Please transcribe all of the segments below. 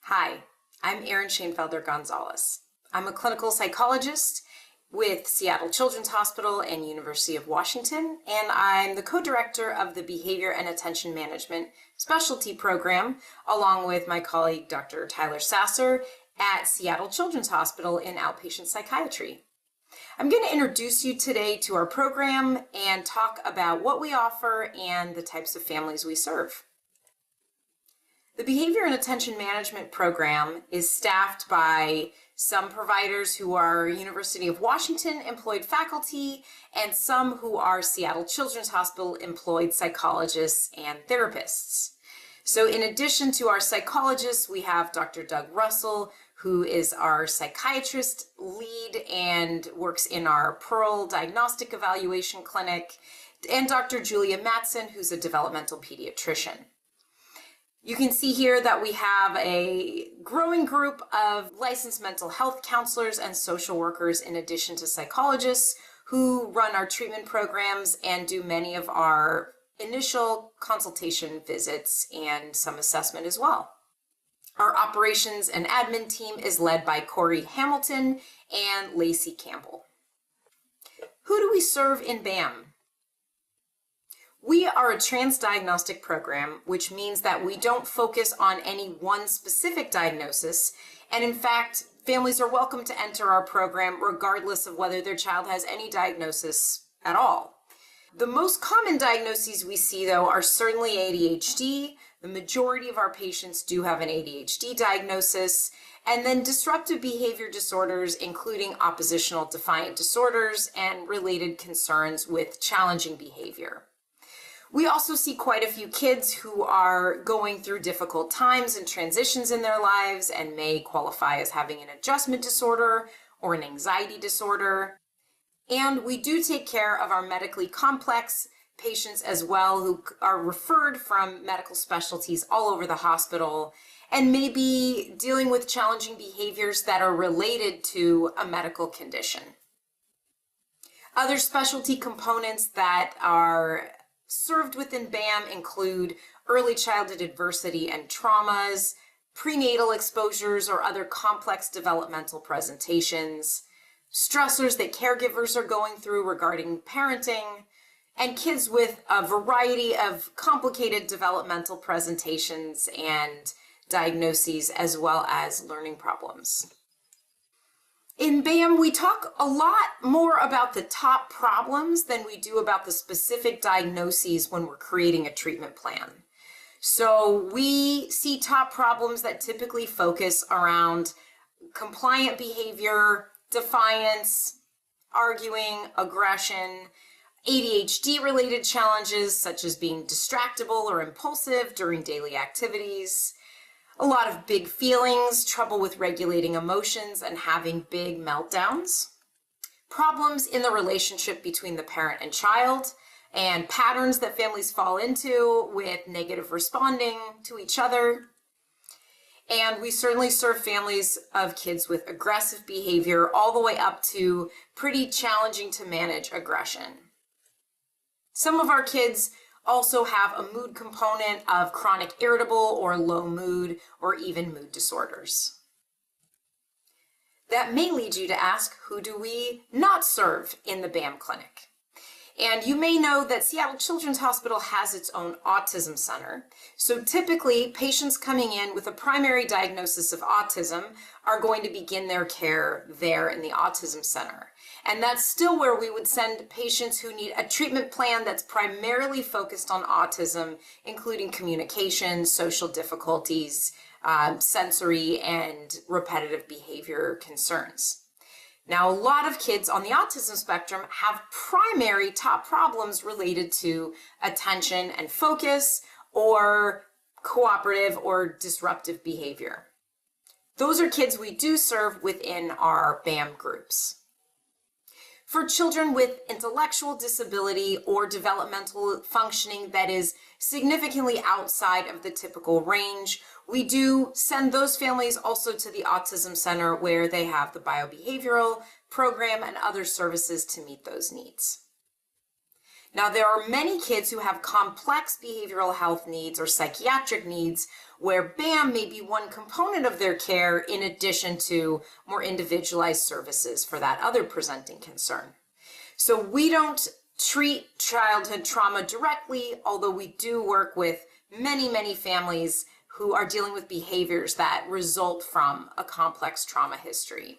Hi, I'm Erin Schoenfelder-Gonzalez. I'm a clinical psychologist with Seattle Children's Hospital and University of Washington, and I'm the co-director of the Behavior and Attention Management Specialty Program, along with my colleague Dr. Tyler Sasser at Seattle Children's Hospital in Outpatient Psychiatry. I'm going to introduce you today to our program and talk about what we offer and the types of families we serve. The Behavior and Attention Management Program is staffed by some providers who are University of Washington employed faculty and some who are Seattle Children's Hospital employed psychologists and therapists. So in addition to our psychologists, we have Dr. Doug Russell, who is our psychiatrist lead and works in our Pearl Diagnostic Evaluation Clinic, and Dr. Julia Matson, who's a developmental pediatrician. You can see here that we have a growing group of licensed mental health counselors and social workers in addition to psychologists who run our treatment programs and do many of our initial consultation visits and some assessment as well. Our operations and admin team is led by Corey Hamilton and Lacey Campbell. Who do we serve in BAM? We are a transdiagnostic program, which means that we don't focus on any one specific diagnosis, and in fact, families are welcome to enter our program regardless of whether their child has any diagnosis at all. The most common diagnoses we see, though, are certainly ADHD. The majority of our patients do have an ADHD diagnosis, and then disruptive behavior disorders, including oppositional defiant disorders and related concerns with challenging behavior. We also see quite a few kids who are going through difficult times and transitions in their lives and may qualify as having an adjustment disorder or an anxiety disorder. And we do take care of our medically complex patients as well, who are referred from medical specialties all over the hospital and may be dealing with challenging behaviors that are related to a medical condition. Other specialty components that are served within BAM include early childhood adversity and traumas, prenatal exposures or other complex developmental presentations, stressors that caregivers are going through regarding parenting, and kids with a variety of complicated developmental presentations and diagnoses, as well as learning problems. In BAM, we talk a lot more about the top problems than we do about the specific diagnoses when we're creating a treatment plan. So we see top problems that typically focus around compliant behavior, defiance, arguing, aggression, ADHD-related challenges such as being distractible or impulsive during daily activities, a lot of big feelings, trouble with regulating emotions and having big meltdowns, problems in the relationship between the parent and child, and patterns that families fall into with negative responding to each other. And we certainly serve families of kids with aggressive behavior all the way up to pretty challenging to manage aggression. Some of our kids also have a mood component of chronic irritable or low mood or even mood disorders. That may lead you to ask, who do we not serve in the BAM clinic? And you may know that Seattle Children's Hospital has its own autism center. So typically, patients coming in with a primary diagnosis of autism are going to begin their care there in the autism center. And that's still where we would send patients who need a treatment plan that's primarily focused on autism, including communication, social difficulties, sensory and repetitive behavior concerns. Now, a lot of kids on the autism spectrum have primary top problems related to attention and focus or cooperative or disruptive behavior. Those are kids we do serve within our BAM groups. For children with intellectual disability or developmental functioning that is significantly outside of the typical range, we do send those families also to the Autism Center where they have the biobehavioral program and other services to meet those needs. Now, there are many kids who have complex behavioral health needs or psychiatric needs where BAM may be one component of their care in addition to more individualized services for that other presenting concern. So we don't treat childhood trauma directly, although we do work with many families who are dealing with behaviors that result from a complex trauma history.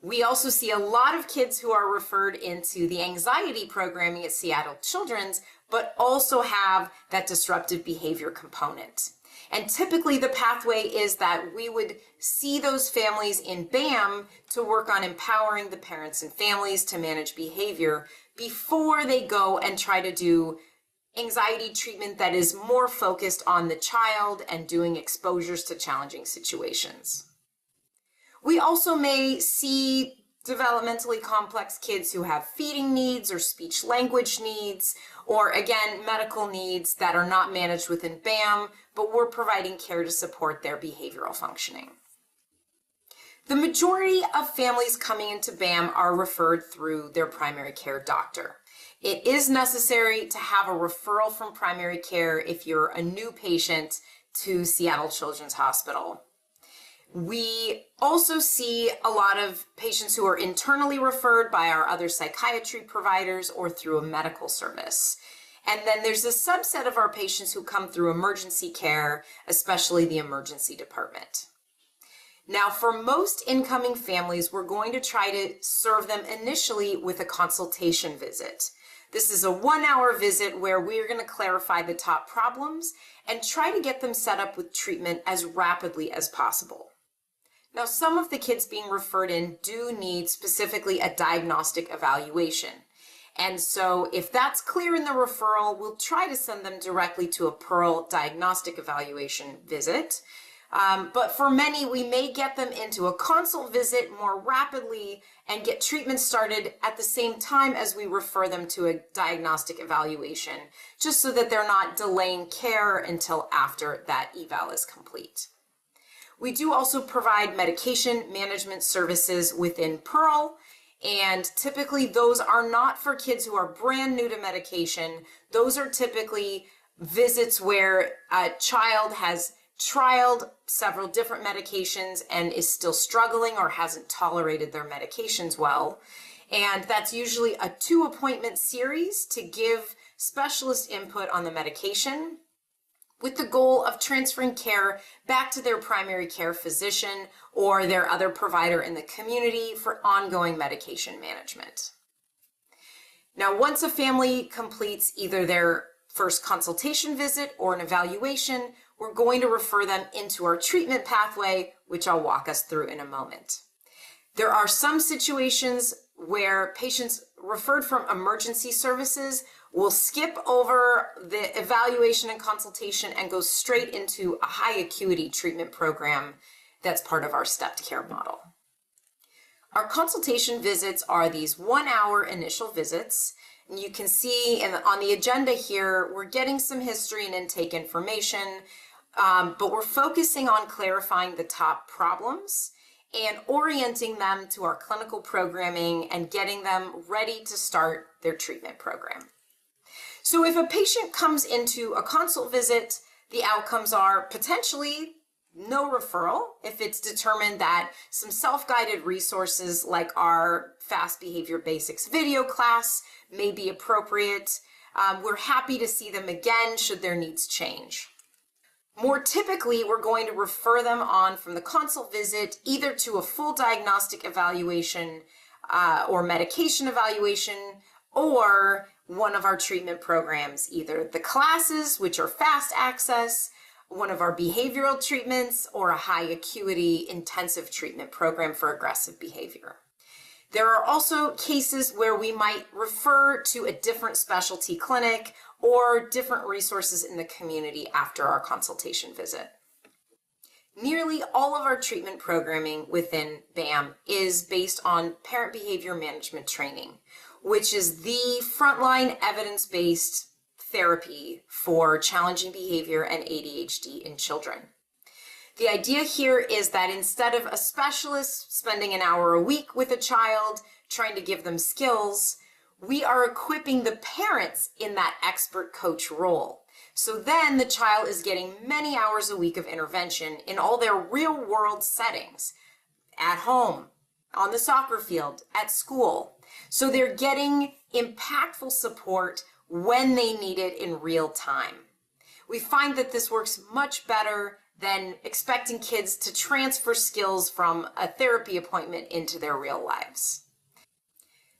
We also see a lot of kids who are referred into the anxiety programming at Seattle Children's, but also have that disruptive behavior component. And typically the pathway is that we would see those families in BAM to work on empowering the parents and families to manage behavior before they go and try to do anxiety treatment that is more focused on the child and doing exposures to challenging situations. We also may see developmentally complex kids who have feeding needs or speech language needs, or again, medical needs that are not managed within BAM, but we're providing care to support their behavioral functioning. The majority of families coming into BAM are referred through their primary care doctor. It is necessary to have a referral from primary care if you're a new patient to Seattle Children's Hospital. We also see a lot of patients who are internally referred by our other psychiatry providers or through a medical service. And then there's a subset of our patients who come through emergency care, especially the emergency department. Now, for most incoming families, we're going to try to serve them initially with a consultation visit. This is a 1-hour visit where we're going to clarify the top problems and try to get them set up with treatment as rapidly as possible. Now, some of the kids being referred in do need specifically a diagnostic evaluation. And so if that's clear in the referral, we'll try to send them directly to a Pearl diagnostic evaluation visit. But for many, we may get them into a consult visit more rapidly and get treatment started at the same time as we refer them to a diagnostic evaluation, just so that they're not delaying care until after that eval is complete. We do also provide medication management services within Pearl, and typically those are not for kids who are brand new to medication. Those are typically visits where a child has trialed several different medications and is still struggling or hasn't tolerated their medications well. And that's usually a 2-appointment series to give specialist input on the medication, with the goal of transferring care back to their primary care physician or their other provider in the community for ongoing medication management. Now, once a family completes either their first consultation visit or an evaluation, we're going to refer them into our treatment pathway, which I'll walk us through in a moment. There are some situations where patients referred from emergency services will skip over the evaluation and consultation and go straight into a high acuity treatment program that's part of our stepped care model. Our consultation visits are these 1-hour initial visits. And you can see on the agenda here, we're getting some history and intake information, but we're focusing on clarifying the top problems and orienting them to our clinical programming and getting them ready to start their treatment program. So if a patient comes into a consult visit, the outcomes are potentially no referral if it's determined that some self-guided resources like our Fast Behavior Basics video class may be appropriate. We're happy to see them again should their needs change. More typically, we're going to refer them on from the consult visit either to a full diagnostic evaluation or medication evaluation, or one of our treatment programs, either the classes, which are fast access, one of our behavioral treatments, or a high acuity intensive treatment program for aggressive behavior. There are also cases where we might refer to a different specialty clinic or different resources in the community after our consultation visit. Nearly all of our treatment programming within BAM is based on parent behavior management training, which is the frontline evidence-based therapy for challenging behavior and ADHD in children. The idea here is that instead of a specialist spending an hour a week with a child trying to give them skills, we are equipping the parents in that expert coach role. So then the child is getting many hours a week of intervention in all their real world settings, at home, on the soccer field, at school. So they're getting impactful support when they need it in real time. We find that this works much better than expecting kids to transfer skills from a therapy appointment into their real lives.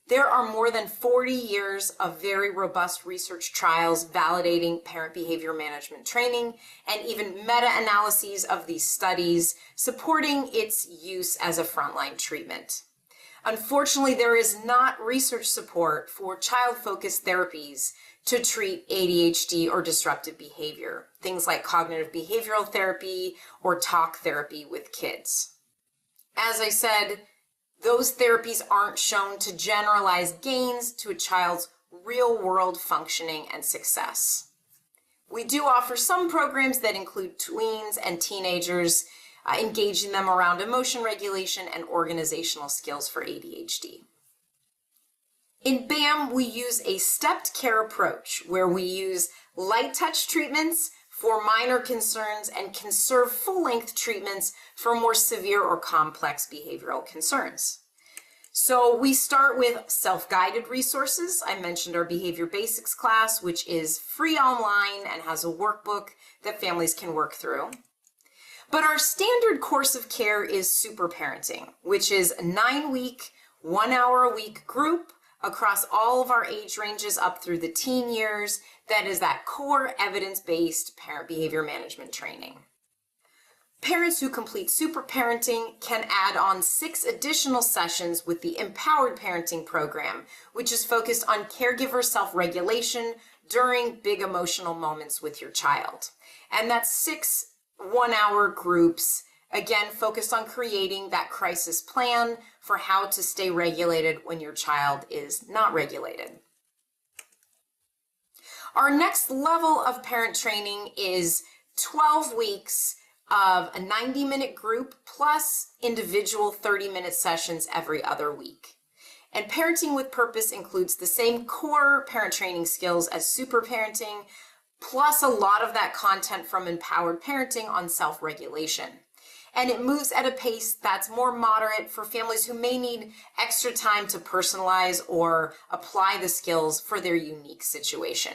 There are more than 40 years of very robust research trials validating parent behavior management training, and even meta-analyses of these studies supporting its use as a frontline treatment. Unfortunately, there is not research support for child-focused therapies to treat ADHD or disruptive behavior, things like cognitive behavioral therapy or talk therapy with kids. As I said, those therapies aren't shown to generalize gains to a child's real-world functioning and success. We do offer some programs that include tweens and teenagers, engaging them around emotion regulation and organizational skills for ADHD. In BAM, we use a stepped care approach where we use light touch treatments for minor concerns and conserve full-length treatments for more severe or complex behavioral concerns. So we start with self-guided resources. I mentioned our Behavior Basics class, which is free online and has a workbook that families can work through. But our standard course of care is Super Parenting, which is a 9-week, 1 hour a week group across all of our age ranges up through the teen years. That is that core evidence-based parent behavior management training. Parents who complete Super Parenting can add on 6 additional sessions with the Empowered Parenting program, which is focused on caregiver self-regulation during big emotional moments with your child. And that's 6 one-hour groups, again, focused on creating that crisis plan for how to stay regulated when your child is not regulated. Our next level of parent training is 12 weeks of a 90-minute group plus individual 30-minute sessions every other week. And Parenting with Purpose includes the same core parent training skills as Super Parenting, plus a lot of that content from Empowered Parenting on self-regulation. And it moves at a pace that's more moderate for families who may need extra time to personalize or apply the skills for their unique situation.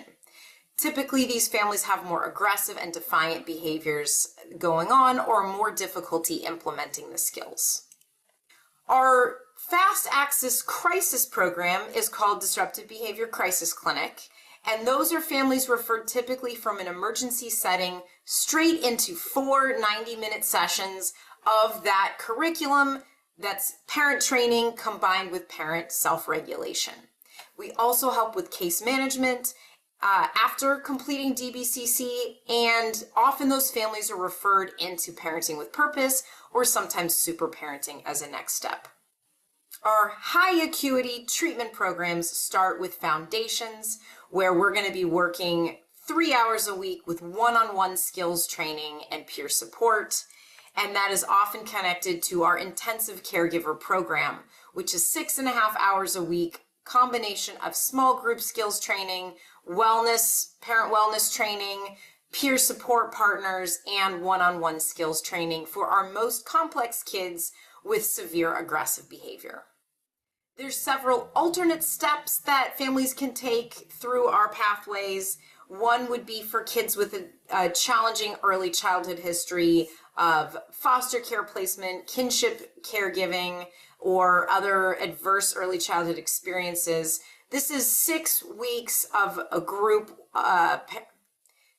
Typically, these families have more aggressive and defiant behaviors going on or more difficulty implementing the skills. Our Fast Access Crisis program is called Disruptive Behavior Crisis Clinic, and those are families referred typically from an emergency setting straight into 4 90-minute sessions of that curriculum that's parent training combined with parent self-regulation. We also help with case management after completing DBCC, and often those families are referred into Parenting with Purpose or sometimes Super Parenting as a next step. Our high acuity treatment programs start with Foundations, where we're going to be working 3 hours a week with one-on-one skills training and peer support, and that is often connected to our intensive caregiver program, which is 6.5 hours a week, combination of small group skills training, wellness, parent wellness training, peer support partners, and one-on-one skills training for our most complex kids with severe aggressive behavior. There's several alternate steps that families can take through our pathways. One would be for kids with a challenging early childhood history of foster care placement, kinship caregiving, or other adverse early childhood experiences. This is 6 weeks of a group.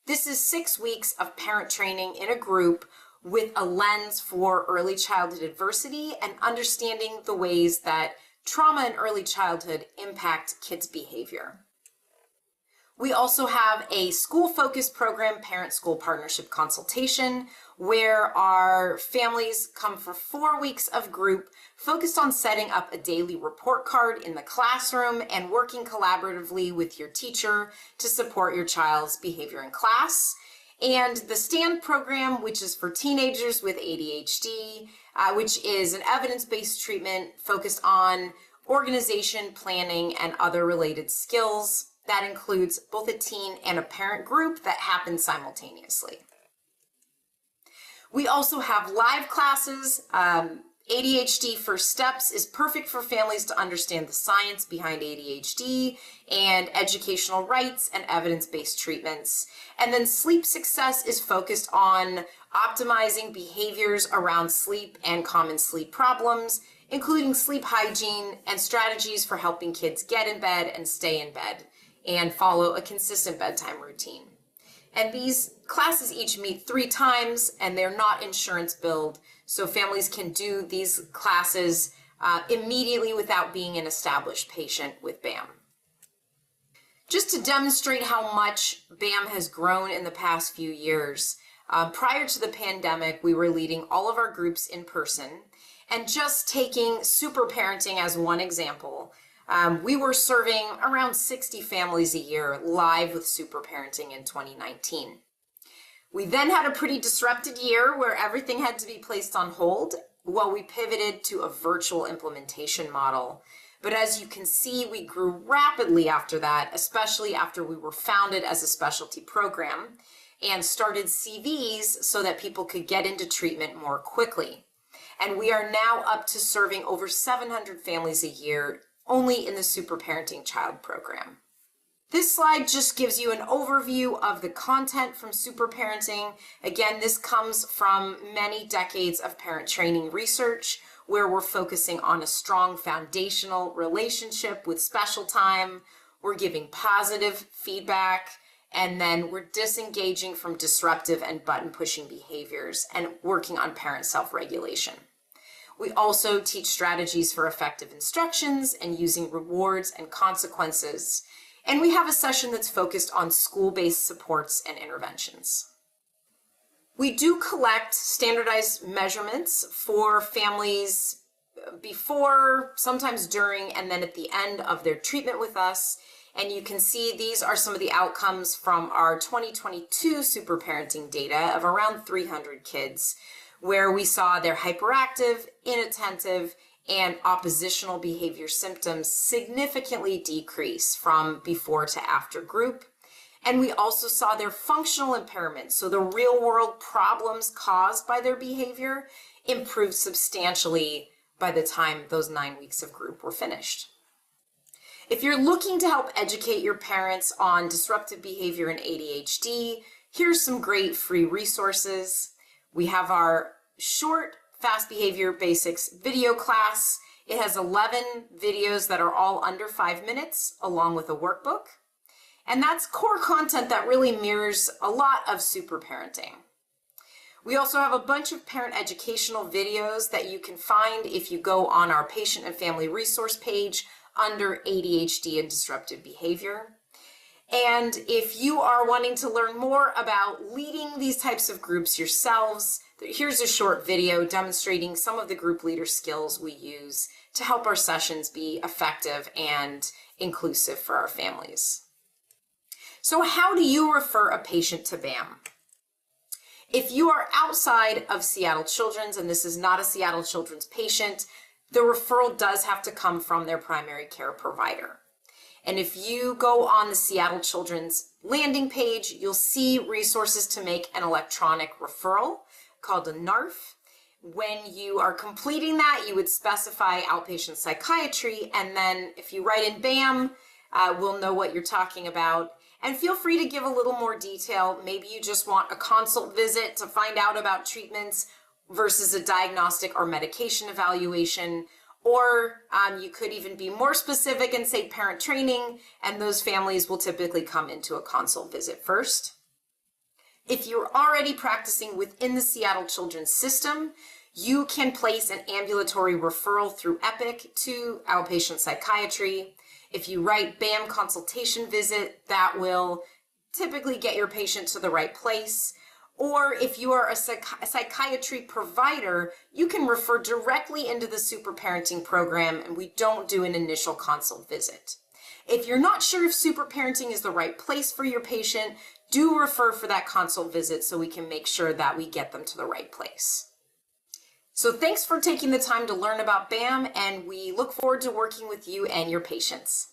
This is 6 weeks of parent training in a group with a lens for early childhood adversity and understanding the ways that trauma in early childhood impact kids' behavior. We also have a school-focused program, Parent-School Partnership Consultation, where our families come for 4 weeks of group focused on setting up a daily report card in the classroom and working collaboratively with your teacher to support your child's behavior in class. And the STAND program, which is for teenagers with ADHD, which is an evidence-based treatment focused on organization, planning, and other related skills. That includes both a teen and a parent group that happen simultaneously. We also have live classes. ADHD First Steps is perfect for families to understand the science behind ADHD and educational rights and evidence-based treatments. And then Sleep Success is focused on optimizing behaviors around sleep and common sleep problems, including sleep hygiene and strategies for helping kids get in bed and stay in bed and follow a consistent bedtime routine. And these classes each meet 3 times, and they're not insurance billed, so families can do these classes immediately without being an established patient with BAM. Just to demonstrate how much BAM has grown in the past few years, prior to the pandemic, we were leading all of our groups in person, and just taking super parenting as one example, we were serving around 60 families a year live with super parenting in 2019. We then had a pretty disrupted year where everything had to be placed on hold while we pivoted to a virtual implementation model. But as you can see, we grew rapidly after that, especially after we were founded as a specialty program and started CVs so that people could get into treatment more quickly. And we are now up to serving over 700 families a year only in the Super Parenting Child program. This slide just gives you an overview of the content from Super Parenting. Again, this comes from many decades of parent training research where we're focusing on a strong foundational relationship with special time, we're giving positive feedback, and then we're disengaging from disruptive and button-pushing behaviors and working on parent self-regulation. We also teach strategies for effective instructions and using rewards and consequences. And we have a session that's focused on school-based supports and interventions. We do collect standardized measurements for families before, sometimes during, and then at the end of their treatment with us. And you can see these are some of the outcomes from our 2022 super parenting data of around 300 kids, where we saw their hyperactive, inattentive, and oppositional behavior symptoms significantly decrease from before to after group. And we also saw their functional impairment, so the real world problems caused by their behavior, improved substantially by the time those 9 weeks of group were finished. If you're looking to help educate your parents on disruptive behavior and ADHD, here's some great free resources. We have our short Fast Behavior Basics video class. It has 11 videos that are all under 5 minutes, along with a workbook. And that's core content that really mirrors a lot of super parenting. We also have a bunch of parent educational videos that you can find if you go on our patient and family resource page under ADHD and disruptive behavior. And if you are wanting to learn more about leading these types of groups yourselves, here's a short video demonstrating some of the group leader skills we use to help our sessions be effective and inclusive for our families. So how do you refer a patient to BAM? If you are outside of Seattle Children's, and this is not a Seattle Children's patient, the referral does have to come from their primary care provider. And if you go on the Seattle Children's landing page, you'll see resources to make an electronic referral called a NARF. When you are completing that, you would specify outpatient psychiatry, and then if you write in BAM, we'll know what you're talking about. And feel free to give a little more detail. Maybe you just want a consult visit to find out about treatments versus a diagnostic or medication evaluation. Or you could even be more specific and say parent training, and those families will typically come into a consult visit first. If you're already practicing within the Seattle Children's system, you can place an ambulatory referral through Epic to outpatient psychiatry. If you write BAM consultation visit, that will typically get your patient to the right place. Or if you are a psychiatry provider, you can refer directly into the super parenting program, and we don't do an initial consult visit. If you're not sure if super parenting is the right place for your patient, do refer for that consult visit so we can make sure that we get them to the right place. So thanks for taking the time to learn about BAM, and we look forward to working with you and your patients.